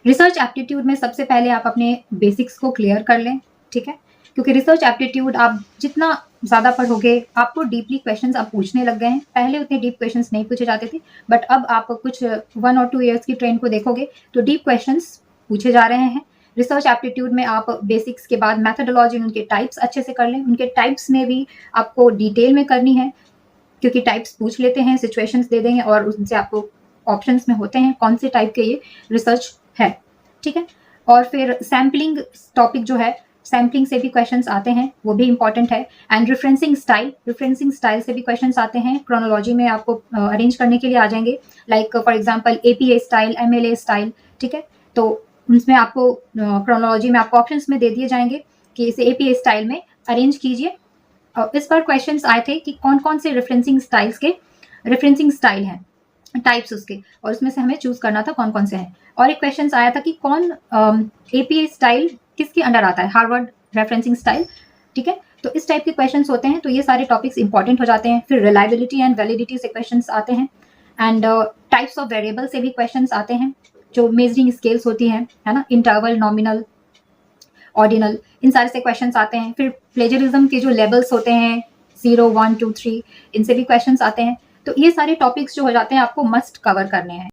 Research aptitude में सबसे पहले आप अपने बेसिक्स को क्लियर कर लें, ठीक है, क्योंकि रिसर्च एप्टीट्यूड आप जितना ज़्यादा पढ़ोगे आपको डीपली क्वेश्चंस आप पूछने लग गए हैं। पहले उतने डीप क्वेश्चंस नहीं पूछे जाते थे, बट अब आप कुछ 1 और 2 ईयर्स की ट्रेंड को देखोगे तो डीप क्वेश्चंस पूछे जा रहे हैं। रिसर्च एप्टीट्यूड में आप बेसिक्स के बाद मैथडोलॉजी, उनके टाइप्स अच्छे से कर लें। उनके टाइप्स में भी आपको डिटेल में करनी है, क्योंकि टाइप्स पूछ लेते हैं, सिचुएशंस दे देंगे और उनसे आपको ऑप्शंस में होते हैं कौन से टाइप के ये रिसर्च है, ठीक है। और फिर सैम्पलिंग टॉपिक जो है, सैम्पलिंग से भी क्वेश्चंस आते हैं, वो भी इंपॉर्टेंट है। एंड रिफरेंसिंग स्टाइल से भी क्वेश्चंस आते हैं। क्रोनोलॉजी में आपको अरेंज करने के लिए आ जाएंगे, like for example APA style, MLA style, ठीक है। तो उसमें आपको क्रोनोलॉजी में आपको ऑप्शंस में दे दिए जाएंगे कि इसे एपीए स्टाइल में अरेंज कीजिए। इस पर क्वेश्चंस आए थे कि कौन कौन से रिफरेंसिंग स्टाइल हैं, टाइप्स उसके, और उसमें से हमें चूज करना था कौन कौन से हैं। और एक क्वेश्चन आया था कि कौन एपीए स्टाइल किसके अंडर आता है, हार्वर्ड रेफरेंसिंग स्टाइल, ठीक है। तो इस टाइप के क्वेश्चंस होते हैं, तो ये सारे टॉपिक्स इंपॉर्टेंट हो जाते हैं। फिर रिलायबिलिटी एंड वैलिडिटी से क्वेश्चंस आते हैं। एंड टाइप्स ऑफ वेरिएबल से भी क्वेश्चंस आते हैं, जो मेजरिंग स्केल्स होती हैं, है ना, इंटरवल, नॉमिनल, ऑर्डिनल, इन सारे से क्वेश्चंस आते हैं। फिर प्लेजरिज्म के जो लेवल्स होते हैं 0, 1, 2, 3, इनसे भी क्वेश्चंस आते हैं। तो ये सारे टॉपिक्स जो हो जाते हैं आपको मस्ट कवर करने हैं।